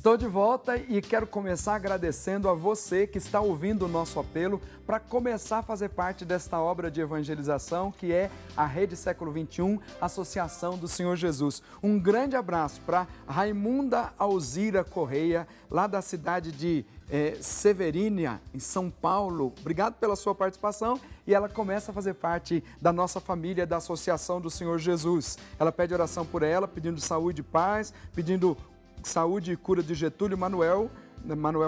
Estou de volta e quero começar agradecendo a você que está ouvindo o nosso apelo para começar a fazer parte desta obra de evangelização que é a Rede Século XXI, Associação do Senhor Jesus. Um grande abraço para Raimunda Alzira Correia, lá da cidade de Severínia, em São Paulo. Obrigado pela sua participação e ela começa a fazer parte da nossa família da Associação do Senhor Jesus. Ela pede oração por ela, pedindo saúde e paz, pedindo saúde e cura de Getúlio Manuel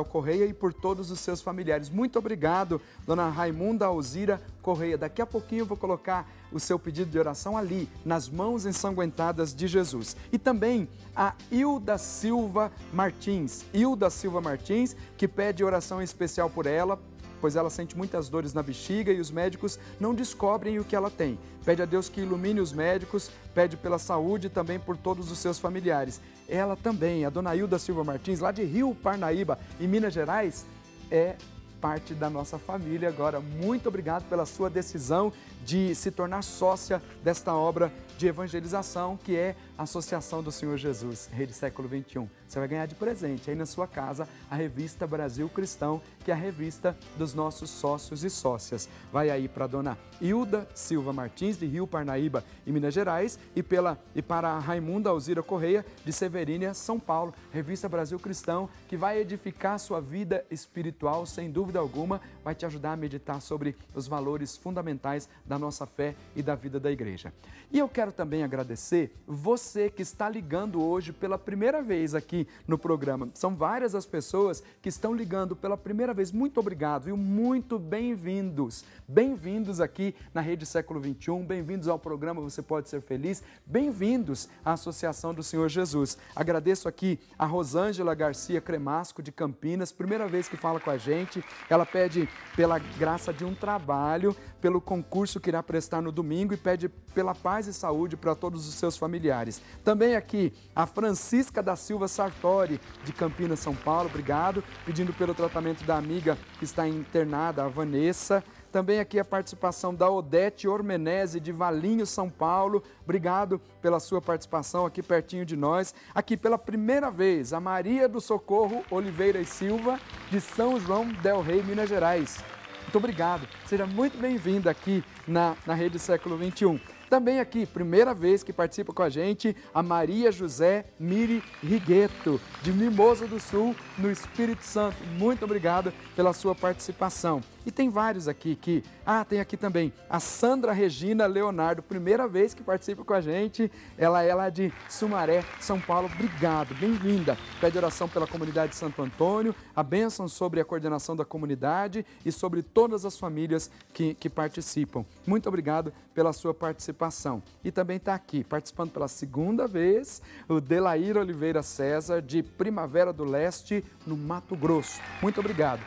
Correia e por todos os seus familiares. Muito obrigado, dona Raimunda Alzira Correia. Daqui a pouquinho eu vou colocar o seu pedido de oração ali, nas mãos ensanguentadas de Jesus. E também a Hilda Silva Martins. Hilda Silva Martins, que pede oração especial por ela, pois ela sente muitas dores na bexiga e os médicos não descobrem o que ela tem. Pede a Deus que ilumine os médicos, pede pela saúde e também por todos os seus familiares. Ela também, a dona Hilda Silva Martins, lá de Rio Parnaíba, em Minas Gerais, é parte da nossa família agora. Muito obrigado pela sua decisão de se tornar sócia desta obra de evangelização que é a Associação do Senhor Jesus, Rede Século XXI. Você vai ganhar de presente aí na sua casa a revista Brasil Cristão, que é a revista dos nossos sócios e sócias. Vai aí para a dona Hilda Silva Martins, de Rio Parnaíba, em Minas Gerais, e para a Raimunda Alzira Correia, de Severínia, São Paulo, revista Brasil Cristão, que vai edificar a sua vida espiritual, sem dúvida alguma, vai te ajudar a meditar sobre os valores fundamentais da nossa fé e da vida da igreja. E eu quero também agradecer você que está ligando hoje pela primeira vez aqui no programa. São várias as pessoas que estão ligando pela primeira vez. Muito obrigado, viu? Muito bem-vindos. Bem-vindos aqui na Rede Século XXI, bem-vindos ao programa Você Pode Ser Feliz, bem-vindos à Associação do Senhor Jesus. Agradeço aqui a Rosângela Garcia Cremasco, de Campinas, primeira vez que fala com a gente. Ela pede pela graça de um trabalho, pelo concurso que irá prestar no domingo e pede pela paz e saúde para todos os seus familiares. Também aqui a Francisca da Silva Sartori, de Campinas, São Paulo, obrigado, pedindo pelo tratamento da amiga que está internada, a Vanessa. Também aqui a participação da Odete Ormenese, de Valinhos, São Paulo. Obrigado pela sua participação aqui pertinho de nós. Aqui pela primeira vez, a Maria do Socorro Oliveira e Silva, de São João del Rei, Minas Gerais. Muito obrigado. Seja muito bem-vinda aqui na Rede Século XXI. Também aqui, primeira vez que participa com a gente, a Maria José Miri Rigueto, de Mimoso do Sul, no Espírito Santo. Muito obrigado pela sua participação. E tem vários aqui que... tem aqui também a Sandra Regina Leonardo, primeira vez que participa com a gente. Ela é lá de Sumaré, São Paulo. Obrigado, bem-vinda. Pede oração pela comunidade de Santo Antônio, a bênção sobre a coordenação da comunidade e sobre todas as famílias que participam. Muito obrigado pela sua participação. E também está aqui, participando pela segunda vez, o Delair Oliveira César, de Primavera do Leste, no Mato Grosso. Muito obrigado.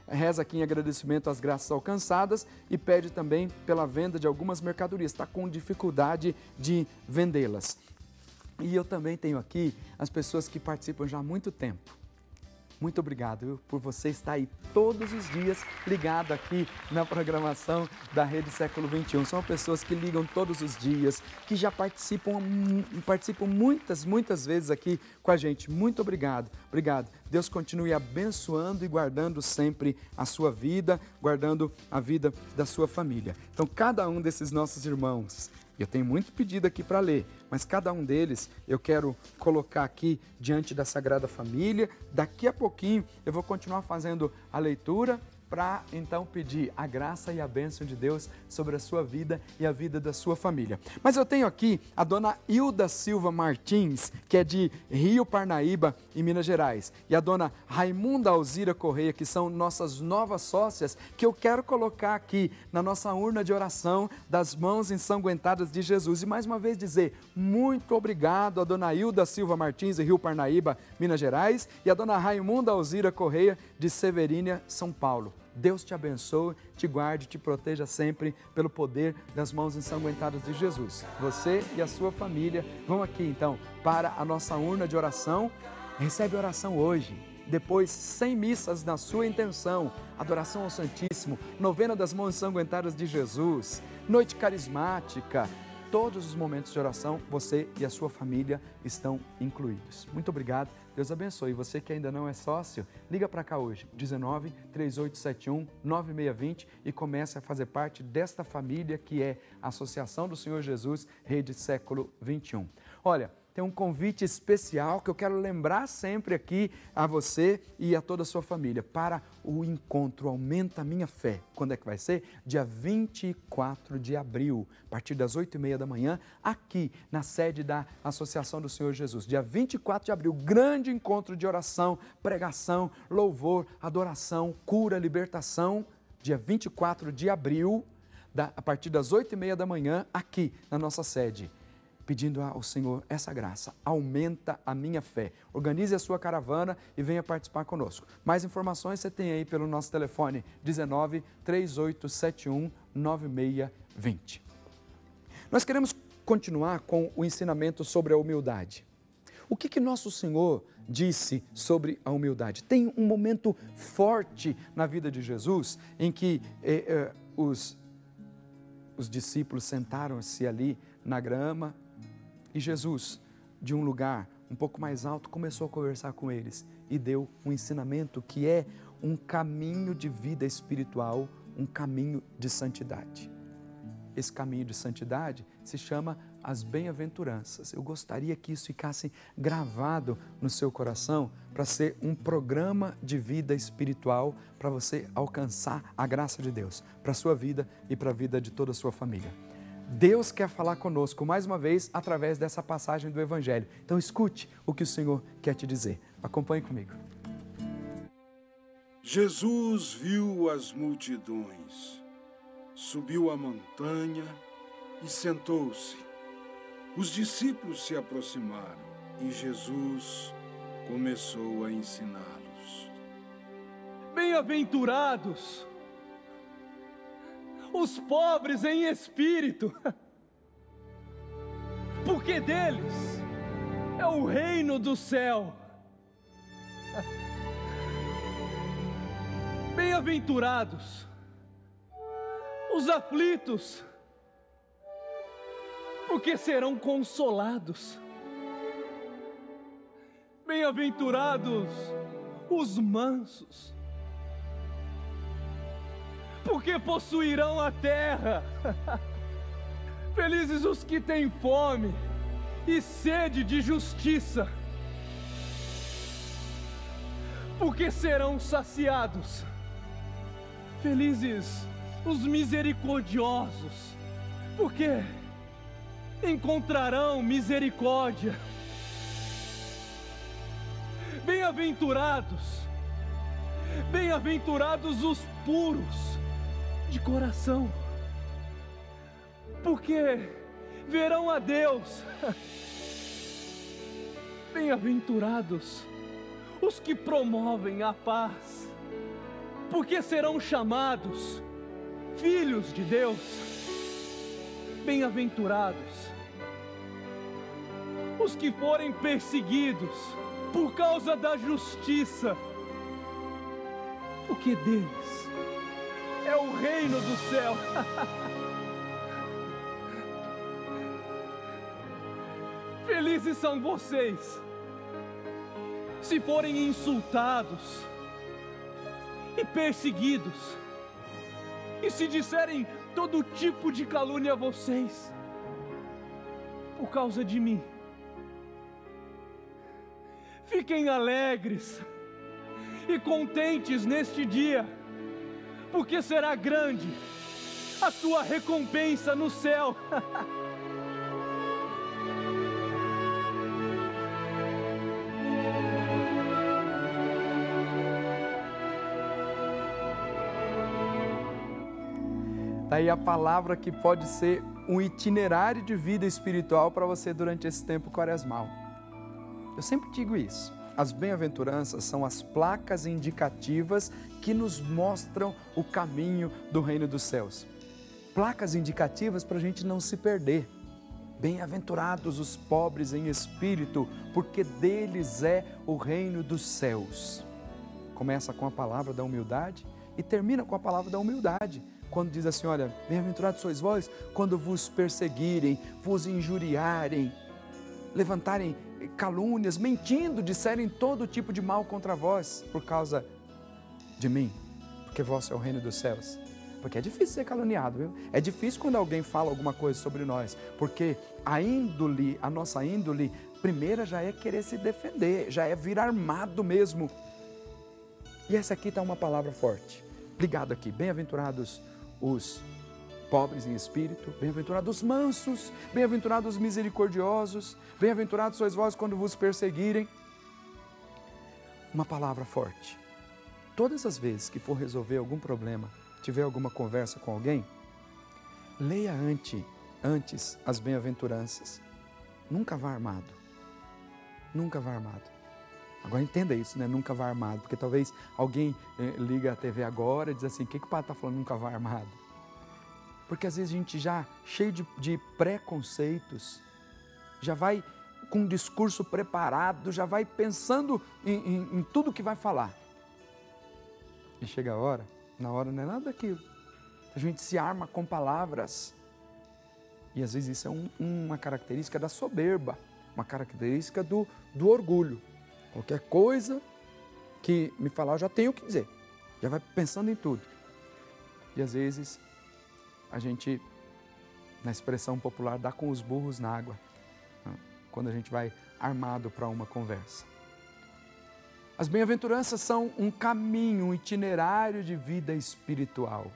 Reza aqui em agradecimento às graças alcançadas e pede também pela venda de algumas mercadorias. Está com dificuldade de vendê-las. E eu também tenho aqui as pessoas que participam já há muito tempo. Muito obrigado, viu, por você estar aí todos os dias ligado aqui na programação da Rede Século XXI. São pessoas que ligam todos os dias, que já participam muitas vezes aqui com a gente. Muito obrigado. Obrigado. Deus continue abençoando e guardando sempre a sua vida, guardando a vida da sua família. Então, cada um desses nossos irmãos, eu tenho muito pedido aqui para ler, mas cada um deles eu quero colocar aqui diante da Sagrada Família. Daqui a pouquinho eu vou continuar fazendo a leitura para então pedir a graça e a bênção de Deus sobre a sua vida e a vida da sua família. Mas eu tenho aqui a dona Hilda Silva Martins, que é de Rio Parnaíba, em Minas Gerais, e a dona Raimunda Alzira Correia, que são nossas novas sócias, que eu quero colocar aqui na nossa urna de oração das mãos ensanguentadas de Jesus. E mais uma vez dizer muito obrigado a dona Hilda Silva Martins, de Rio Parnaíba, Minas Gerais, e a dona Raimunda Alzira Correia, de Severínia, São Paulo. Deus te abençoe, te guarde, te proteja sempre pelo poder das mãos ensanguentadas de Jesus. Você e a sua família vão aqui então para a nossa urna de oração. Recebe oração hoje. Depois, 100 missas na sua intenção, adoração ao Santíssimo, novena das mãos ensanguentadas de Jesus, noite carismática, todos os momentos de oração, você e a sua família estão incluídos. Muito obrigado, Deus abençoe. E você que ainda não é sócio, liga para cá hoje, 19 3871 9620 e comece a fazer parte desta família que é a Associação do Senhor Jesus, Rede Século XXI. Olha, tem um convite especial que eu quero lembrar sempre aqui a você e a toda a sua família para o encontro Aumenta a Minha Fé. Quando é que vai ser? Dia 24 de abril, a partir das 8h30 da manhã, aqui na sede da Associação do Senhor Jesus. Dia 24 de abril, grande encontro de oração, pregação, louvor, adoração, cura, libertação. Dia 24 de abril, a partir das 8h30 da manhã, aqui na nossa sede. Pedindo ao Senhor essa graça, aumenta a minha fé. Organize a sua caravana e venha participar conosco. Mais informações você tem aí pelo nosso telefone 19 3871 9620. Nós queremos continuar com o ensinamento sobre a humildade. O que nosso Senhor disse sobre a humildade? Tem um momento forte na vida de Jesus em que os discípulos sentaram-se ali na grama, e Jesus, de um lugar um pouco mais alto, começou a conversar com eles e deu um ensinamento que é um caminho de vida espiritual, um caminho de santidade. Esse caminho de santidade se chama as bem-aventuranças. Eu gostaria que isso ficasse gravado no seu coração para ser um programa de vida espiritual para você alcançar a graça de Deus, para a sua vida e para a vida de toda a sua família. Deus quer falar conosco mais uma vez através dessa passagem do Evangelho. Então escute o que o Senhor quer te dizer. Acompanhe comigo. Jesus viu as multidões, subiu a montanha e sentou-se. Os discípulos se aproximaram e Jesus começou a ensiná-los. Bem-aventurados os pobres em espírito, porque deles é o reino do céu. Bem-aventurados os aflitos, porque serão consolados. Bem-aventurados os mansos, porque possuirão a terra. Felizes os que têm fome e sede de justiça, porque serão saciados. Felizes os misericordiosos, porque encontrarão misericórdia. Bem-aventurados os puros de coração, porque verão a Deus. Bem-aventurados os que promovem a paz, porque serão chamados filhos de Deus. Bem-aventurados os que forem perseguidos por causa da justiça, porque deles é o reino do céu. Felizes são vocês se forem insultados e perseguidos, e se disserem todo tipo de calúnia a vocês por causa de mim. Fiquem alegres e contentes neste dia, porque será grande a tua recompensa no céu. Daí a palavra que pode ser um itinerário de vida espiritual para você durante esse tempo quaresmal. Eu sempre digo isso. As bem-aventuranças são as placas indicativas que nos mostram o caminho do reino dos céus. Placas indicativas para a gente não se perder. Bem-aventurados os pobres em espírito, porque deles é o reino dos céus. Começa com a palavra da humildade e termina com a palavra da humildade, quando diz assim, olha, bem-aventurados sois vós, quando vos perseguirem, vos injuriarem, levantarem calúnias, mentindo, disserem todo tipo de mal contra vós, por causa de mim, porque vosso é o reino dos céus. Porque é difícil ser caluniado, viu? É difícil quando alguém fala alguma coisa sobre nós, porque a nossa índole, primeira já é querer se defender, já é vir armado mesmo. E essa aqui está uma palavra forte, ligado aqui, bem-aventurados os pobres em espírito, bem-aventurados os mansos, bem-aventurados os misericordiosos, bem-aventurados sois vós quando vos perseguirem. Uma palavra forte. Todas as vezes que for resolver algum problema, tiver alguma conversa com alguém, leia antes as bem-aventuranças. Nunca vá armado. Nunca vá armado. Agora entenda isso, né? Nunca vá armado, porque talvez alguém liga a TV agora e diz assim, o que o padre está falando, nunca vá armado? Porque às vezes a gente já cheio de preconceitos, já vai com um discurso preparado, já vai pensando em tudo que vai falar. E chega a hora, na hora não é nada daquilo. A gente se arma com palavras. E às vezes isso é uma característica da soberba, uma característica do orgulho. Qualquer coisa que me falar, eu já tenho o que dizer. Já vai pensando em tudo. E às vezes a gente, na expressão popular, dá com os burros na água, né? Quando a gente vai armado para uma conversa. As bem-aventuranças são um caminho, um itinerário de vida espiritual.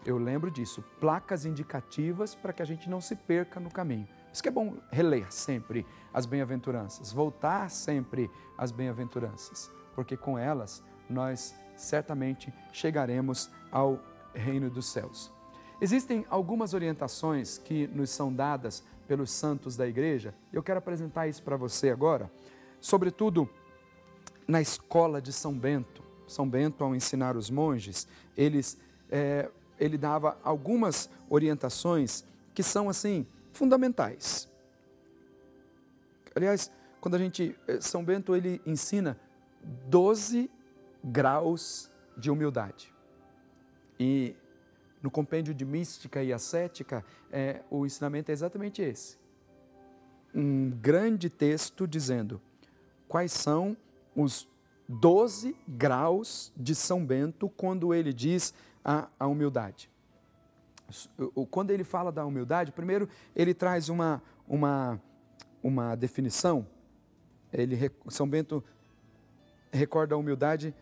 Eu lembro disso, placas indicativas para que a gente não se perca no caminho. Por isso que é bom reler sempre as bem-aventuranças, voltar sempre às bem-aventuranças, porque com elas nós certamente chegaremos ao reino dos céus. Existem algumas orientações que nos são dadas pelos santos da igreja, eu quero apresentar isso para você agora, sobretudo na escola de São Bento. São Bento, ao ensinar os monges, ele dava algumas orientações que são assim, fundamentais. Aliás, quando São Bento ele ensina 12 graus de humildade. E no compêndio de mística e ascética, o ensinamento é exatamente esse. Um grande texto dizendo quais são os 12 graus de São Bento quando ele diz a humildade. Quando ele fala da humildade, primeiro ele traz uma definição. São Bento recorda a humildade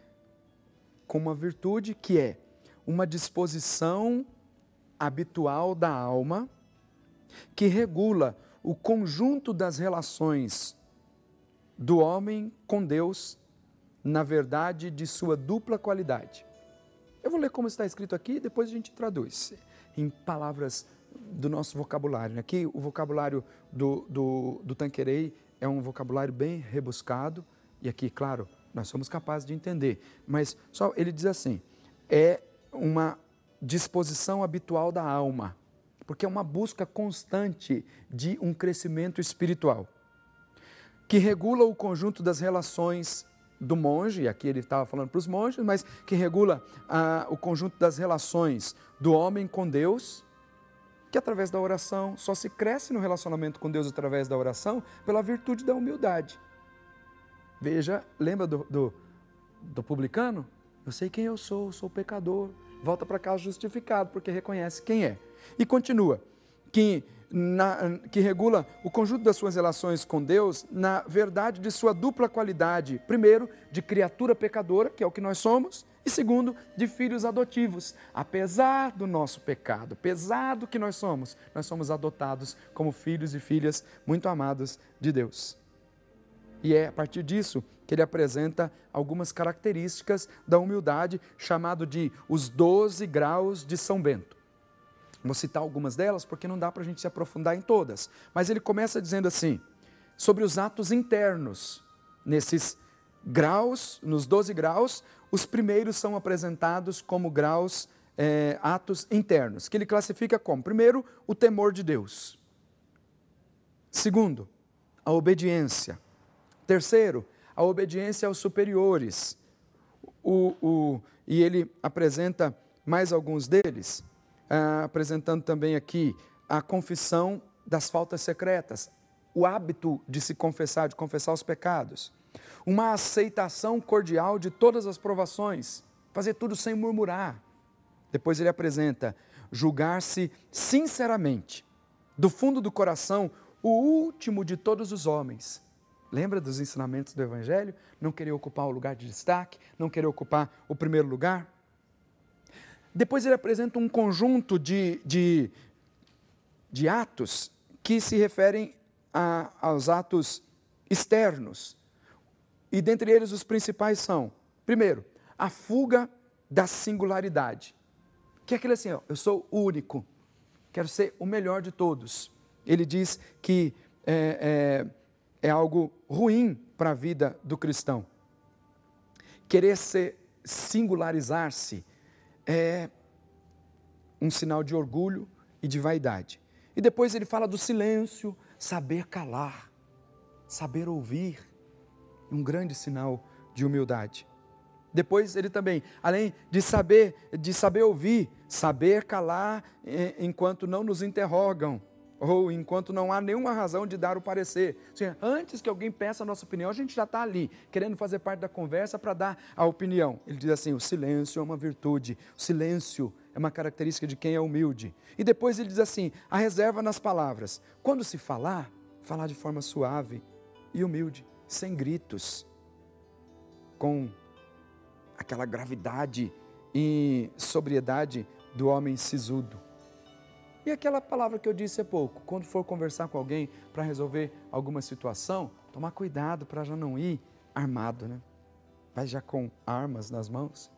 como uma virtude que é uma disposição habitual da alma que regula o conjunto das relações do homem com Deus na verdade de sua dupla qualidade. Eu vou ler como está escrito aqui e depois a gente traduz em palavras do nosso vocabulário. Aqui o vocabulário do Tanqueray é um vocabulário bem rebuscado e aqui, claro, nós somos capazes de entender. Mas só ele diz assim, é uma disposição habitual da alma, porque é uma busca constante de um crescimento espiritual, que regula o conjunto das relações do monge, e aqui ele estava falando para os monges, mas que regula o conjunto das relações do homem com Deus, que através da oração, só se cresce no relacionamento com Deus através da oração, pela virtude da humildade. Veja, lembra do publicano? Eu sei quem eu sou pecador. Volta para casa justificado, porque reconhece quem é. E continua, que regula o conjunto das suas relações com Deus na verdade de sua dupla qualidade. Primeiro, de criatura pecadora, que é o que nós somos, e segundo, de filhos adotivos. Apesar do nosso pecado, apesar do que nós somos adotados como filhos e filhas muito amados de Deus. E é a partir disso que ele apresenta algumas características da humildade, chamado de os 12 graus de São Bento. Vou citar algumas delas porque não dá para a gente se aprofundar em todas. Mas ele começa dizendo assim, sobre os atos internos. Nesses graus, nos 12 graus, os primeiros são apresentados como graus, atos internos, que ele classifica como, primeiro, o temor de Deus. Segundo, a obediência. Terceiro, a obediência aos superiores. e ele apresenta mais alguns deles, apresentando também aqui a confissão das faltas secretas, o hábito de se confessar, de confessar os pecados, uma aceitação cordial de todas as provações, fazer tudo sem murmurar. Depois ele apresenta julgar-se sinceramente, do fundo do coração, o último de todos os homens. Lembra dos ensinamentos do Evangelho? Não querer ocupar o lugar de destaque, não querer ocupar o primeiro lugar. Depois ele apresenta um conjunto de atos que se referem aos atos externos. E dentre eles os principais são, primeiro, a fuga da singularidade. Que é aquele assim, ó, eu sou o único, quero ser o melhor de todos. Ele diz que é algo ruim para a vida do cristão. Querer singularizar-se é um sinal de orgulho e de vaidade. E depois ele fala do silêncio, saber calar, saber ouvir, um grande sinal de humildade. Depois ele também, além de saber ouvir, saber calar enquanto não nos interrogam, ou enquanto não há nenhuma razão de dar o parecer. Ou seja, antes que alguém peça a nossa opinião, a gente já está ali, querendo fazer parte da conversa para dar a opinião. Ele diz assim, o silêncio é uma virtude, o silêncio é uma característica de quem é humilde. E depois ele diz assim, a reserva nas palavras. Quando se falar de forma suave e humilde, sem gritos, com aquela gravidade e sobriedade do homem sisudo. E aquela palavra que eu disse há pouco, quando for conversar com alguém para resolver alguma situação, tomar cuidado para já não ir armado, né? Vai já com armas nas mãos,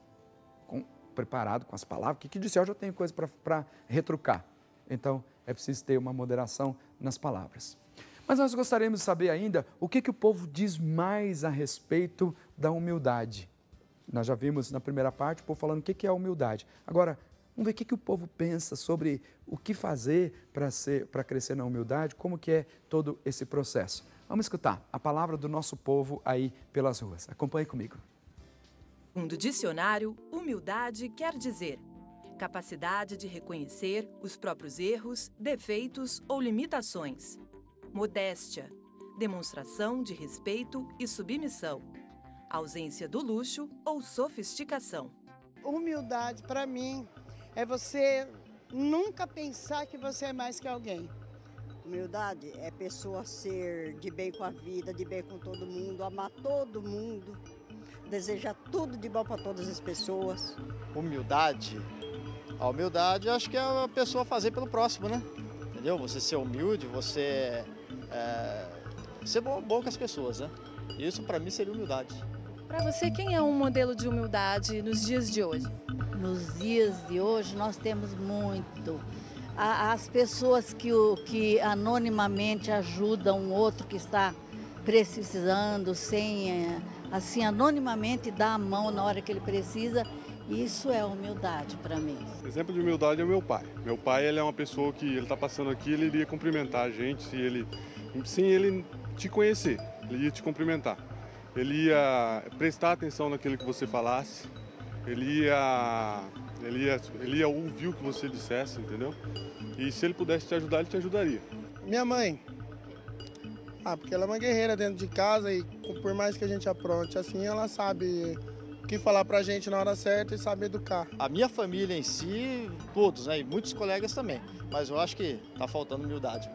preparado com as palavras, que disse, eu já tenho coisa para retrucar. Então, é preciso ter uma moderação nas palavras. Mas nós gostaríamos de saber ainda o que o povo diz mais a respeito da humildade. Nós já vimos na primeira parte o povo falando o que é a humildade. Agora, vamos ver o que o povo pensa sobre o que fazer para crescer na humildade, como que é todo esse processo. Vamos escutar a palavra do nosso povo aí pelas ruas. Acompanhe comigo. Segundo o dicionário, humildade quer dizer capacidade de reconhecer os próprios erros, defeitos ou limitações. Modéstia, demonstração de respeito e submissão. Ausência do luxo ou sofisticação. Humildade, para mim, é você nunca pensar que você é mais que alguém. Humildade é pessoa ser de bem com a vida, de bem com todo mundo, amar todo mundo, desejar tudo de bom para todas as pessoas. Humildade? A humildade, eu acho que é a pessoa fazer pelo próximo, né? Entendeu? Você ser humilde, você ser bom com as pessoas, né? Isso para mim seria humildade. Para você, quem é um modelo de humildade nos dias de hoje? Nos dias de hoje nós temos muito. As pessoas que anonimamente ajudam um outro que está precisando, assim, anonimamente dá a mão na hora que ele precisa, isso é humildade para mim. Exemplo de humildade é o meu pai. Meu pai, ele é uma pessoa que ele está passando aqui, ele iria cumprimentar a gente sem ele te conhecer, ele ia te cumprimentar. Ele ia prestar atenção naquilo que você falasse, ele ia ouvir o que você dissesse, entendeu? E se ele pudesse te ajudar, ele te ajudaria. Minha mãe. Porque ela é uma guerreira dentro de casa e por mais que a gente apronte, assim, ela sabe o que falar pra gente na hora certa e sabe educar. A minha família em si, todos, né? E muitos colegas também. Mas eu acho que tá faltando humildade.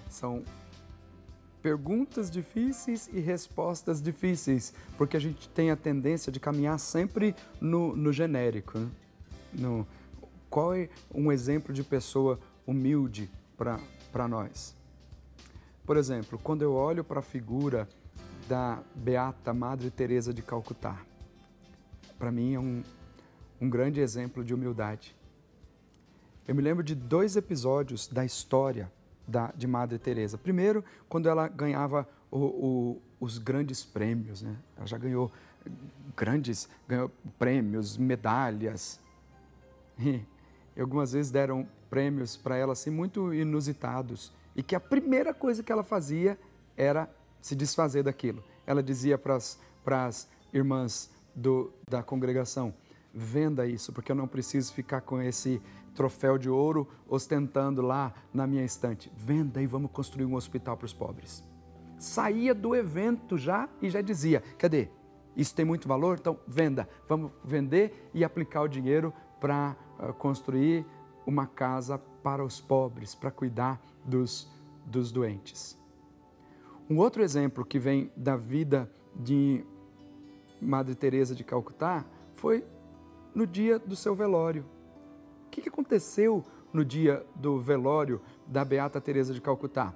São perguntas difíceis e respostas difíceis, porque a gente tem a tendência de caminhar sempre no genérico, né? Qual é um exemplo de pessoa humilde para nós? Por exemplo, quando eu olho para a figura da Beata Madre Teresa de Calcutá, para mim é um grande exemplo de humildade. Eu me lembro de 2 episódios da história de Madre Teresa. Primeiro, quando ela ganhava os grandes prêmios, né? Ela já ganhou prêmios, medalhas. E algumas vezes deram prêmios para ela assim, muito inusitados. E que a primeira coisa que ela fazia era se desfazer daquilo. Ela dizia para as irmãs da congregação: venda isso, porque eu não preciso ficar com esse troféu de ouro ostentando lá na minha estante. Venda e vamos construir um hospital para os pobres. Saía do evento e já dizia: cadê? Isso tem muito valor? Então venda. Vamos vender e aplicar o dinheiro para construir uma casa para os pobres, para cuidar dos doentes. Um outro exemplo que vem da vida de Madre Teresa de Calcutá foi no dia do seu velório. O que aconteceu no dia do velório da Beata Teresa de Calcutá?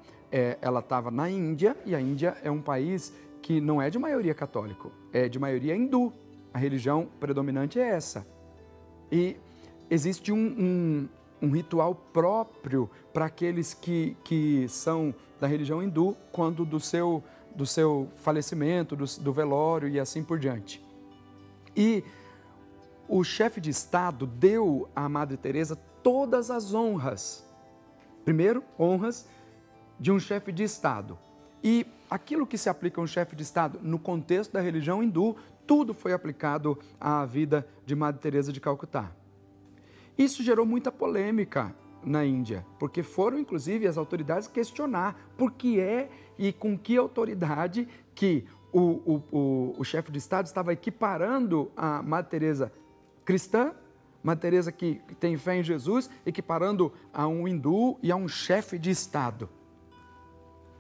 Ela estava na Índia, e a Índia é um país que não é de maioria católico, é de maioria hindu. A religião predominante é essa. E existe um ritual próprio para aqueles que são da religião hindu, quando do seu falecimento, do velório e assim por diante. E o chefe de Estado deu à Madre Teresa todas as honras. Primeiro, honras de um chefe de Estado. E aquilo que se aplica a um chefe de Estado no contexto da religião hindu, tudo foi aplicado à vida de Madre Teresa de Calcutá. Isso gerou muita polêmica na Índia, porque foram, inclusive, as autoridades questionar por que e com que autoridade que o chefe de Estado estava equiparando a Madre Teresa cristã, Madre Teresa que tem fé em Jesus, equiparando a um hindu e a um chefe de Estado.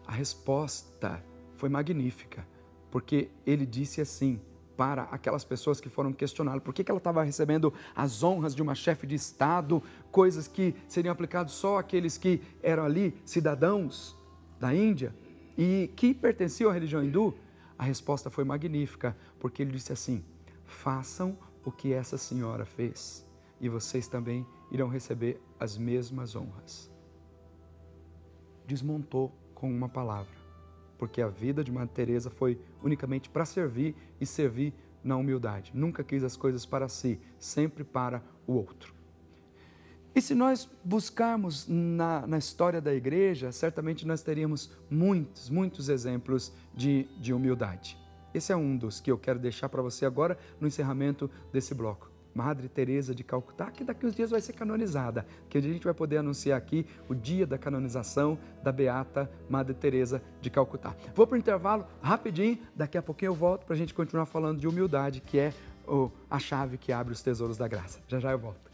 A resposta foi magnífica, porque ele disse assim para aquelas pessoas que foram questioná-lo: por que ela estava recebendo as honras de uma chefe de Estado, coisas que seriam aplicadas só àqueles que eram ali cidadãos da Índia e que pertenciam à religião hindu? A resposta foi magnífica, porque ele disse assim: façam o que essa senhora fez e vocês também irão receber as mesmas honras. Desmontou com uma palavra, porque a vida de Madre Teresa foi unicamente para servir e servir na humildade. Nunca quis as coisas para si, sempre para o outro. E se nós buscarmos na história da igreja, certamente nós teríamos muitos exemplos de humildade. Esse é um dos que eu quero deixar para você agora no encerramento desse bloco. Madre Teresa de Calcutá, que daqui uns dias vai ser canonizada, que a gente vai poder anunciar aqui o dia da canonização da Beata Madre Teresa de Calcutá. Vou para o intervalo rapidinho, daqui a pouquinho eu volto para a gente continuar falando de humildade, que é a chave que abre os tesouros da graça. Já eu volto.